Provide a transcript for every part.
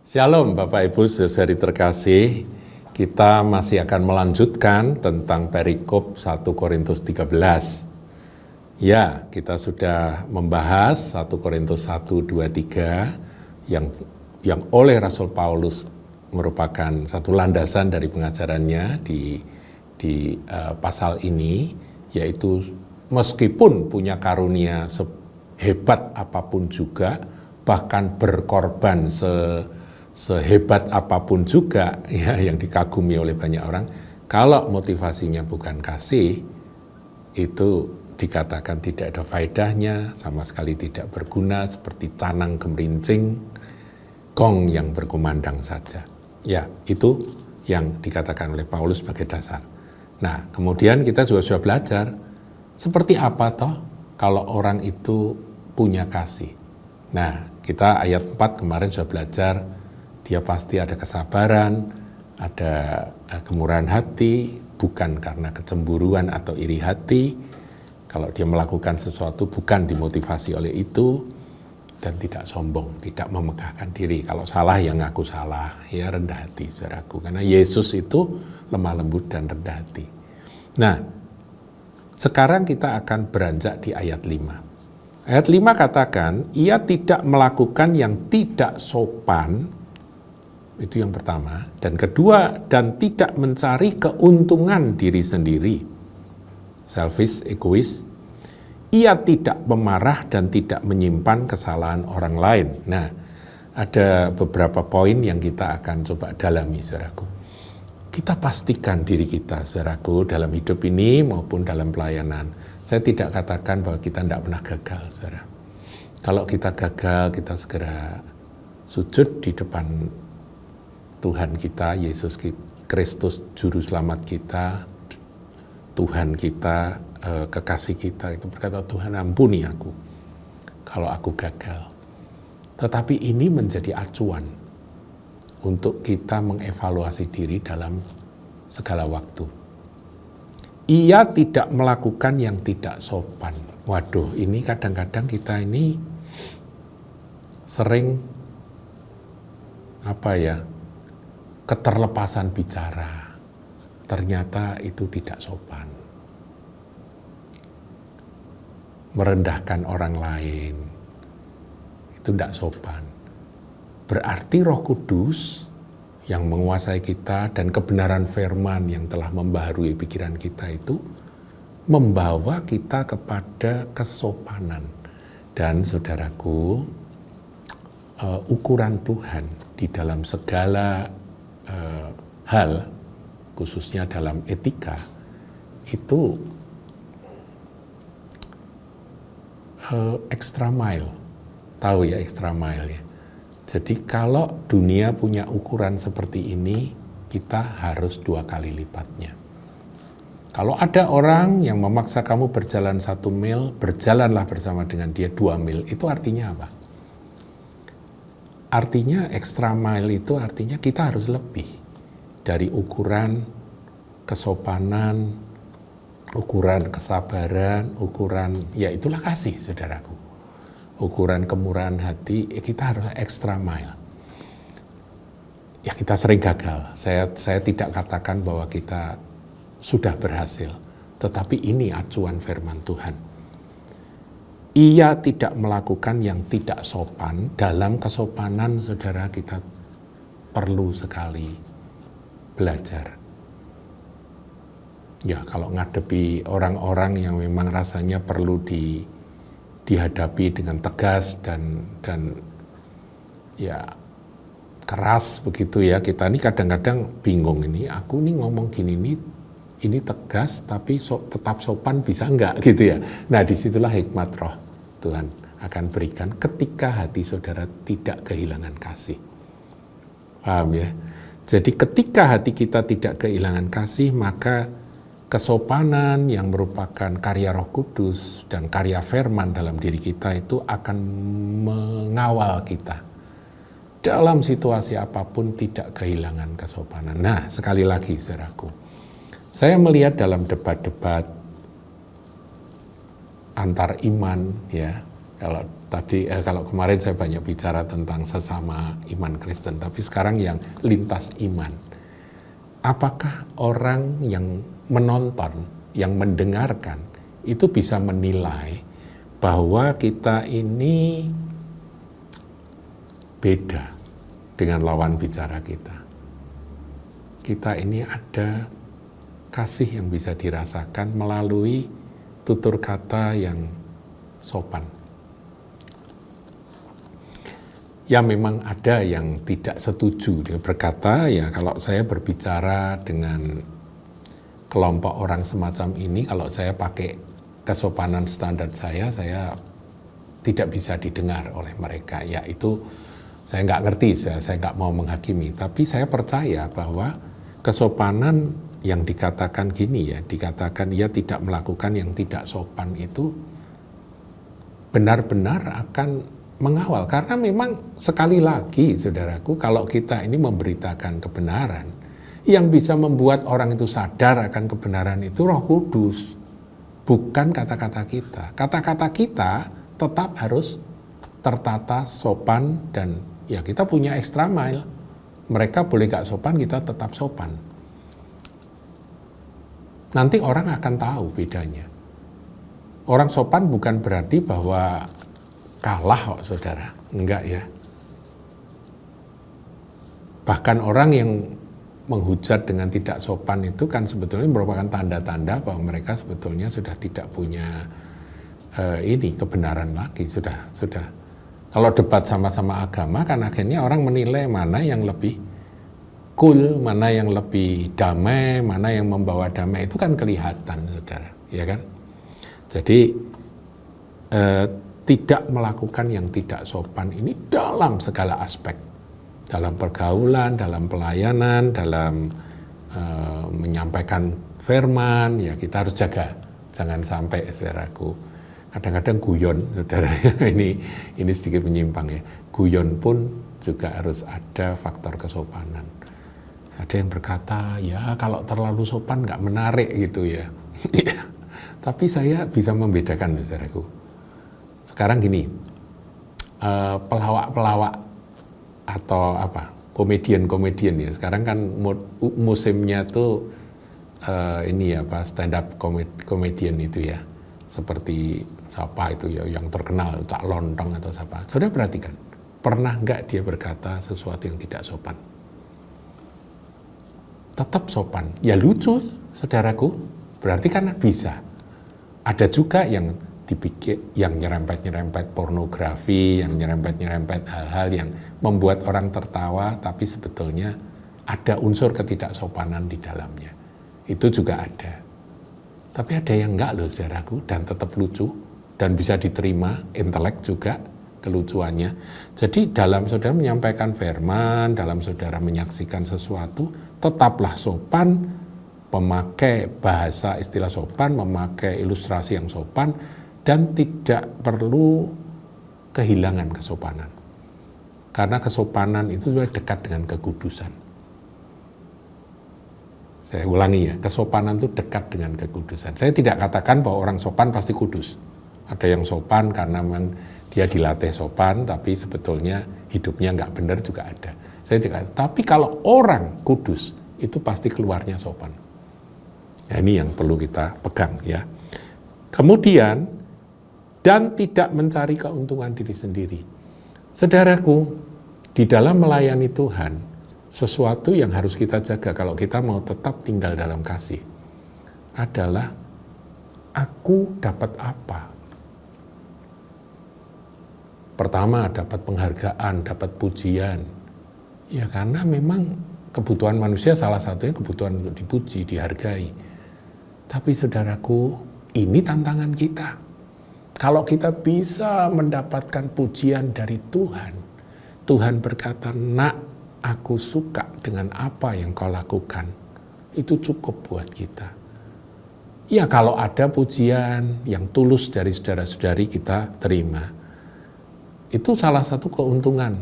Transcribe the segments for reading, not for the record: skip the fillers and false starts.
Shalom Bapak Ibu saudari terkasih, kita masih akan melanjutkan tentang perikop 1 Korintus 13. Ya, kita sudah membahas 1 Korintus 1, 2, 3 yang oleh Rasul Paulus merupakan satu landasan dari pengajarannya di pasal ini, yaitu meskipun punya karunia sehebat apapun juga, bahkan berkorban sehebat apapun juga ya, yang dikagumi oleh banyak orang, kalau motivasinya bukan kasih, itu dikatakan tidak ada faedahnya, sama sekali tidak berguna, seperti canang gemerincing, gong yang berkumandang saja. Ya, itu yang dikatakan oleh Paulus sebagai dasar. Nah, kemudian kita juga sudah belajar, seperti apa toh kalau orang itu punya kasih. Nah, kita ayat 4 kemarin sudah belajar, dia pasti ada kesabaran, ada kemurahan hati, bukan karena kecemburuan atau iri hati. Kalau dia melakukan sesuatu bukan dimotivasi oleh itu, dan tidak sombong, tidak memegahkan diri. Kalau salah ya ngaku salah, ya rendah hati saudaraku. Karena Yesus itu lemah lembut dan rendah hati. Nah, sekarang kita akan beranjak di ayat 5. Ayat 5 katakan, ia tidak melakukan yang tidak sopan. Itu yang pertama. Dan kedua, dan tidak mencari keuntungan diri sendiri. Selfish, egois. Ia tidak pemarah dan tidak menyimpan kesalahan orang lain. Nah, ada beberapa poin yang kita akan coba dalami, saudaraku. Kita pastikan diri kita, saudaraku, dalam hidup ini maupun dalam pelayanan. Saya tidak katakan bahwa kita tidak pernah gagal, saudara. Kalau kita gagal, kita segera sujud di depan Tuhan kita, Yesus Kristus, Juru Selamat kita, Tuhan kita, kekasih kita, itu berkata, Tuhan ampuni aku kalau aku gagal. Tetapi ini menjadi acuan untuk kita mengevaluasi diri dalam segala waktu. Ia tidak melakukan yang tidak sopan. Waduh, ini kadang-kadang kita ini sering keterlepasan bicara, ternyata itu tidak sopan. Merendahkan orang lain, itu tidak sopan. Berarti Roh Kudus yang menguasai kita dan kebenaran firman yang telah membaharui pikiran kita itu membawa kita kepada kesopanan. Dan saudaraku, ukuran Tuhan di dalam segala hal, khususnya dalam etika, itu extra mile. Tahu ya extra mile ya. Jadi kalau dunia punya ukuran seperti ini, kita harus 2 kali lipatnya. Kalau ada orang yang memaksa kamu berjalan 1 mil, berjalanlah bersama dengan dia 2 mil. Itu artinya apa? Artinya extra mile itu artinya kita harus lebih dari ukuran kesopanan, ukuran kesabaran, ukuran, ya itulah kasih saudaraku. Ukuran kemurahan hati, kita harus extra mile. Ya kita sering gagal, saya tidak katakan bahwa kita sudah berhasil, tetapi ini acuan firman Tuhan. Ia tidak melakukan yang tidak sopan. Dalam kesopanan, saudara, kita perlu sekali belajar. Ya, kalau ngadepi orang-orang yang memang rasanya perlu dihadapi dengan tegas dan ya keras begitu ya. Kita ini kadang-kadang bingung ini. Aku nih ngomong gini ini tegas tapi tetap sopan bisa enggak gitu ya. Nah disitulah hikmat roh Tuhan akan berikan ketika hati saudara tidak kehilangan kasih. Paham ya? Jadi ketika hati kita tidak kehilangan kasih, maka kesopanan yang merupakan karya Roh Kudus dan karya firman dalam diri kita itu akan mengawal kita. Dalam situasi apapun tidak kehilangan kesopanan. Nah sekali lagi saudaraku, saya melihat dalam debat-debat antar iman ya, Kalau kemarin saya banyak bicara tentang sesama iman Kristen, tapi sekarang yang lintas iman. Apakah orang yang menonton, yang mendengarkan, itu bisa menilai bahwa kita ini beda dengan lawan bicara kita? Kita ini ada kasih yang bisa dirasakan melalui tutur kata yang sopan. Ya memang ada yang tidak setuju, dia berkata ya kalau saya berbicara dengan kelompok orang semacam ini, kalau saya pakai kesopanan standar saya tidak bisa didengar oleh mereka. Ya itu saya nggak ngerti, saya nggak mau menghakimi, tapi saya percaya bahwa kesopanan yang dikatakan gini ya, dikatakan ia tidak melakukan yang tidak sopan itu benar-benar akan mengawal. Karena memang sekali lagi saudaraku, kalau kita ini memberitakan kebenaran, yang bisa membuat orang itu sadar akan kebenaran itu Roh Kudus, bukan kata-kata kita. Kata-kata kita tetap harus tertata, sopan, dan ya kita punya extra mile. Mereka boleh gak sopan, kita tetap sopan. Nanti orang akan tahu bedanya. Orang sopan bukan berarti bahwa kalah kok saudara, enggak ya. Bahkan orang yang menghujat dengan tidak sopan itu kan sebetulnya merupakan tanda-tanda bahwa mereka sebetulnya sudah tidak punya kebenaran lagi, sudah. Kalau debat sama-sama agama kan akhirnya orang menilai mana yang lebih cool, mana yang lebih damai, mana yang membawa damai, itu kan kelihatan saudara, ya kan. Jadi tidak melakukan yang tidak sopan ini dalam segala aspek, dalam pergaulan, dalam pelayanan, dalam menyampaikan firman, ya kita harus jaga, jangan sampai saudaraku. Kadang-kadang guyon, saudara, ini sedikit menyimpang ya. Guyon pun juga harus ada faktor kesopanan. Ada yang berkata, ya kalau terlalu sopan nggak menarik gitu ya. Tapi saya bisa membedakan, saudaraku. Sekarang gini, pelawak-pelawak atau komedian-komedian ya. Sekarang kan musimnya tuh stand up komedian itu ya. Seperti siapa itu ya yang terkenal, Cak Lontong atau siapa. Saudara perhatikan, pernah nggak dia berkata sesuatu yang tidak sopan? Tetap sopan, ya lucu saudaraku, berarti kan bisa. Ada juga yang dipikir, yang nyerempet-nyerempet pornografi, yang nyerempet-nyerempet hal-hal yang membuat orang tertawa, tapi sebetulnya ada unsur ketidaksopanan di dalamnya. Itu juga ada. Tapi ada yang enggak loh saudaraku, dan tetap lucu, dan bisa diterima, intelek juga kelucuannya. Jadi dalam saudara menyampaikan firman, dalam saudara menyaksikan sesuatu, tetaplah sopan, memakai bahasa istilah sopan, memakai ilustrasi yang sopan, dan tidak perlu kehilangan kesopanan. Karena kesopanan itu juga dekat dengan kekudusan. Saya ulangi ya, kesopanan itu dekat dengan kekudusan. Saya tidak katakan bahwa orang sopan pasti kudus. Ada yang sopan karena memang dia dilatih sopan, tapi sebetulnya hidupnya nggak benar juga ada. Saya tidak. Tapi kalau orang kudus, itu pasti keluarnya sopan. Ya, ini yang perlu kita pegang ya. Kemudian, dan tidak mencari keuntungan diri sendiri. Saudaraku, di dalam melayani Tuhan, sesuatu yang harus kita jaga kalau kita mau tetap tinggal dalam kasih adalah aku dapat apa? Pertama, dapat penghargaan, dapat pujian. Ya karena memang kebutuhan manusia salah satunya kebutuhan untuk dipuji, dihargai. Tapi saudaraku, ini tantangan kita. Kalau kita bisa mendapatkan pujian dari Tuhan, Tuhan berkata, "Nak, aku suka dengan apa yang kau lakukan." Itu cukup buat kita. Ya kalau ada pujian yang tulus dari saudara-saudari kita terima. Itu salah satu keuntungan.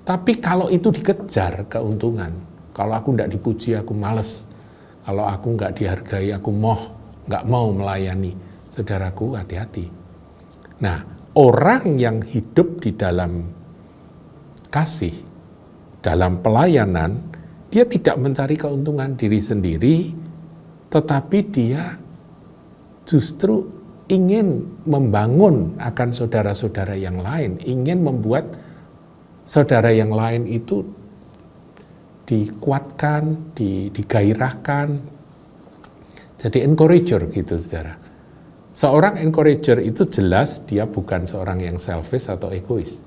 Tapi kalau itu dikejar keuntungan, kalau aku tidak dipuji aku males, kalau aku nggak dihargai aku nggak mau melayani, saudaraku hati-hati. Nah orang yang hidup di dalam kasih, dalam pelayanan, dia tidak mencari keuntungan diri sendiri, tetapi dia justru ingin membangun akan saudara-saudara yang lain, ingin membuat saudara yang lain itu dikuatkan, digairahkan, jadi encourager gitu saudara. Seorang encourager itu jelas dia bukan seorang yang selfish atau egois.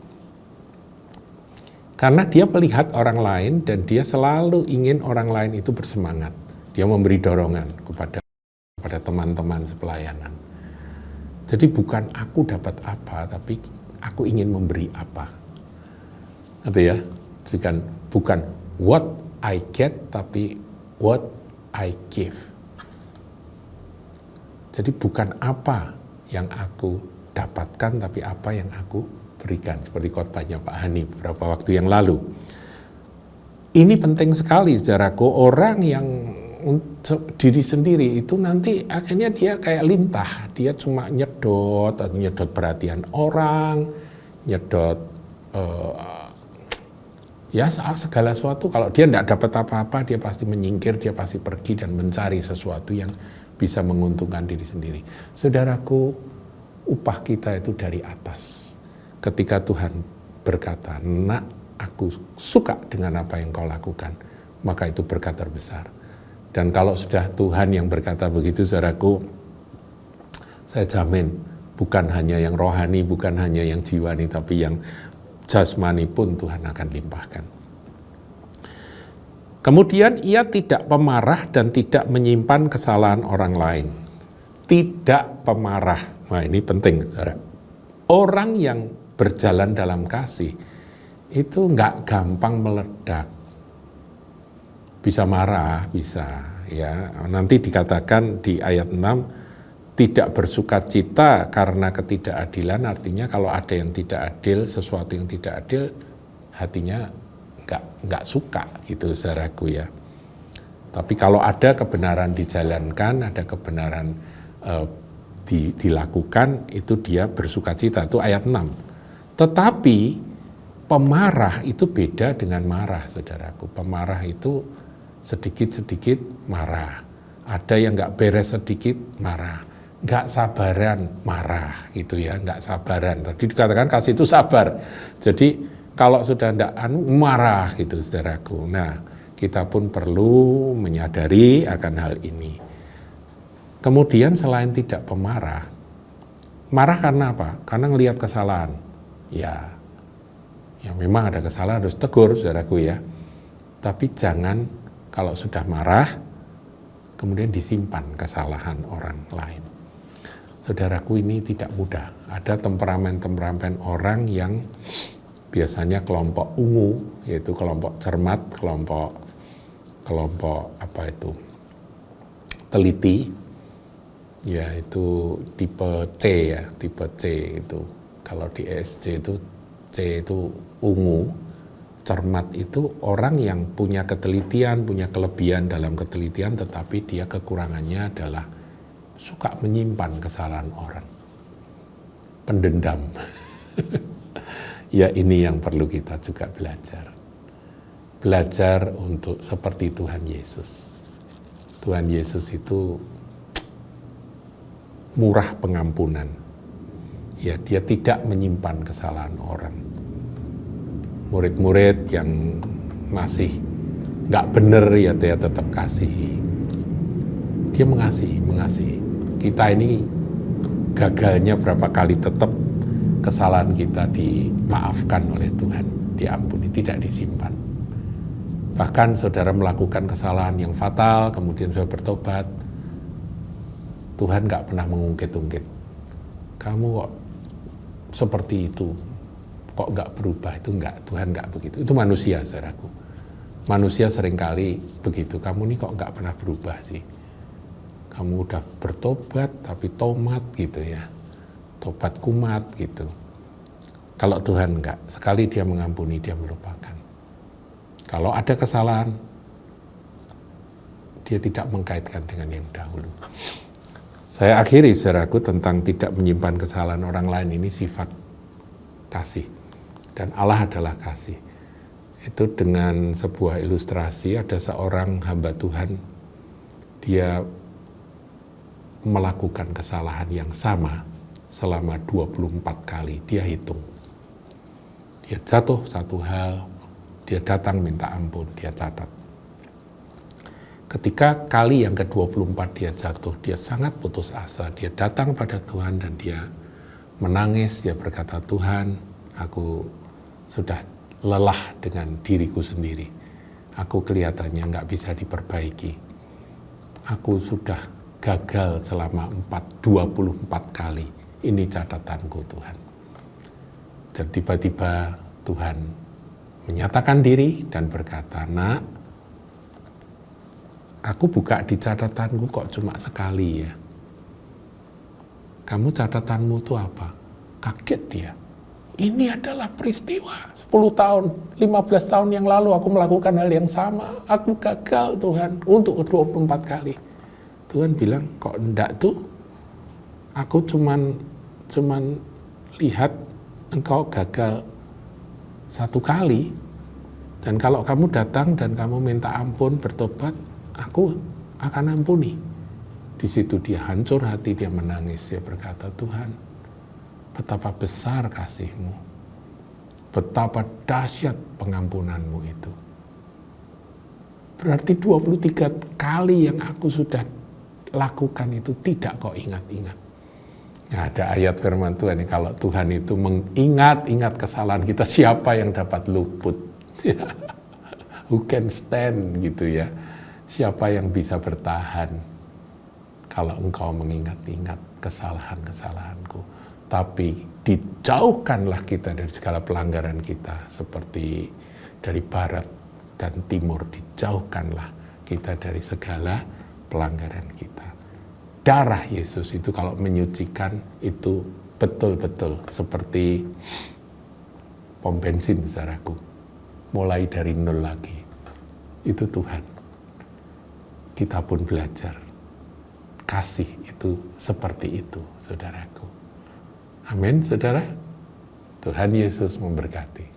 Karena dia melihat orang lain dan dia selalu ingin orang lain itu bersemangat. Dia memberi dorongan kepada teman-teman sepelayanan. Jadi bukan aku dapat apa, tapi aku ingin memberi apa. Gitu ya. Bukan what I get, tapi what I give. Jadi bukan apa yang aku dapatkan, tapi apa yang aku berikan. Seperti khotbahnya Pak Hani beberapa waktu yang lalu. Ini penting sekali, saudaraku. Orang yang diri sendiri itu nanti akhirnya dia kayak lintah. Dia cuma nyedot perhatian orang, nyedot ya segala sesuatu. Kalau dia tidak dapat apa-apa, dia pasti menyingkir, dia pasti pergi dan mencari sesuatu yang bisa menguntungkan diri sendiri. Saudaraku, upah kita itu dari atas. Ketika Tuhan berkata, "Nak, aku suka dengan apa yang kau lakukan," maka itu berkat terbesar. Dan kalau sudah Tuhan yang berkata begitu, saudaraku, saya jamin bukan hanya yang rohani, bukan hanya yang jiwani, tapi yang jasmani pun Tuhan akan limpahkan. Kemudian ia tidak pemarah dan tidak menyimpan kesalahan orang lain. Tidak pemarah. Nah, ini penting, saudara. Orang yang berjalan dalam kasih itu nggak gampang meledak. Bisa marah, bisa ya. Nanti dikatakan di ayat 6, tidak bersukacita karena ketidakadilan, artinya kalau ada yang tidak adil, sesuatu yang tidak adil, hatinya nggak suka gitu saudaraku ya. Tapi kalau ada kebenaran dijalankan, ada kebenaran dilakukan, itu dia bersukacita, itu ayat 6. Tetapi pemarah itu beda dengan marah, saudaraku. Pemarah itu sedikit-sedikit marah. Ada yang nggak beres sedikit marah. Nggak sabaran marah gitu ya, nggak sabaran. Tadi dikatakan kasih itu sabar. Jadi kalau sudah nggak marah gitu, saudaraku. Nah, kita pun perlu menyadari akan hal ini. Kemudian selain tidak pemarah, marah karena apa? Karena ngelihat kesalahan. Ya memang ada kesalahan harus tegur, saudaraku ya. Tapi jangan kalau sudah marah, kemudian disimpan kesalahan orang lain. Saudaraku, ini tidak mudah. Ada temperamen-temperamen orang yang biasanya kelompok ungu, yaitu kelompok cermat, kelompok teliti, yaitu tipe C ya, tipe C itu. Kalau di ESC itu C itu ungu, cermat itu orang yang punya ketelitian, punya kelebihan dalam ketelitian, tetapi dia kekurangannya adalah suka menyimpan kesalahan orang, pendendam. Ya, ini yang perlu kita juga belajar. Belajar untuk seperti Tuhan Yesus. Tuhan Yesus itu murah pengampunan. Ya, dia tidak menyimpan kesalahan orang. Murid-murid yang masih nggak benar ya dia tetap kasihi. Dia mengasihi. Kita ini gagalnya berapa kali tetap kesalahan kita dimaafkan oleh Tuhan, diampuni, tidak disimpan. Bahkan saudara melakukan kesalahan yang fatal, kemudian saudara bertobat, Tuhan nggak pernah mengungkit-ungkit. Kamu kok seperti itu, kok nggak berubah? Itu nggak, Tuhan nggak begitu. Itu manusia, saudaraku. Manusia seringkali begitu. Kamu nih kok nggak pernah berubah sih? Kamu udah bertobat tapi tomat gitu ya, tobat kumat gitu. Kalau Tuhan enggak, sekali dia mengampuni, dia melupakan. Kalau ada kesalahan, dia tidak mengkaitkan dengan yang dahulu. Saya akhiri saudaraku tentang tidak menyimpan kesalahan orang lain, ini sifat kasih. Dan Allah adalah kasih. Itu dengan sebuah ilustrasi, ada seorang hamba Tuhan, dia melakukan kesalahan yang sama selama 24 kali, dia hitung. Dia jatuh satu hal, dia datang minta ampun, dia catat. Ketika kali yang ke-24 dia jatuh, dia sangat putus asa. Dia datang pada Tuhan dan dia menangis, dia berkata, Tuhan, aku sudah lelah dengan diriku sendiri. Aku kelihatannya nggak bisa diperbaiki. Aku sudah gagal selama 24 kali. Ini catatanku Tuhan. Dan tiba-tiba Tuhan menyatakan diri dan berkata, Nak, aku buka di catatanku kok cuma sekali ya. Kamu catatanmu itu apa? Kaget dia. Ini adalah peristiwa 10 tahun, 15 tahun yang lalu aku melakukan hal yang sama. Aku gagal Tuhan untuk 24 kali. Tuhan bilang, kok enggak tuh? Aku cuman lihat engkau gagal 1 kali. Dan kalau kamu datang dan kamu minta ampun, bertobat, aku akan ampuni. Di situ dia hancur hati, dia menangis, dia berkata, Tuhan, betapa besar kasih-Mu, betapa dahsyat pengampunanmu itu. Berarti 23 kali yang aku sudah lakukan itu tidak kau ingat-ingat. Nah, ada ayat firman Tuhan, kalau Tuhan itu mengingat-ingat kesalahan kita, siapa yang dapat luput? Who can stand gitu ya. Siapa yang bisa bertahan kalau engkau mengingat-ingat kesalahan-kesalahanku. Tapi dijauhkanlah kita dari segala pelanggaran kita, seperti dari barat dan timur, dijauhkanlah kita dari segala pelanggaran kita. Darah Yesus itu kalau menyucikan itu betul-betul seperti pom bensin, saudaraku. Mulai dari nol lagi. Itu Tuhan. Kita pun belajar. Kasih itu seperti itu, saudaraku. Amin, saudara. Tuhan Yesus memberkati.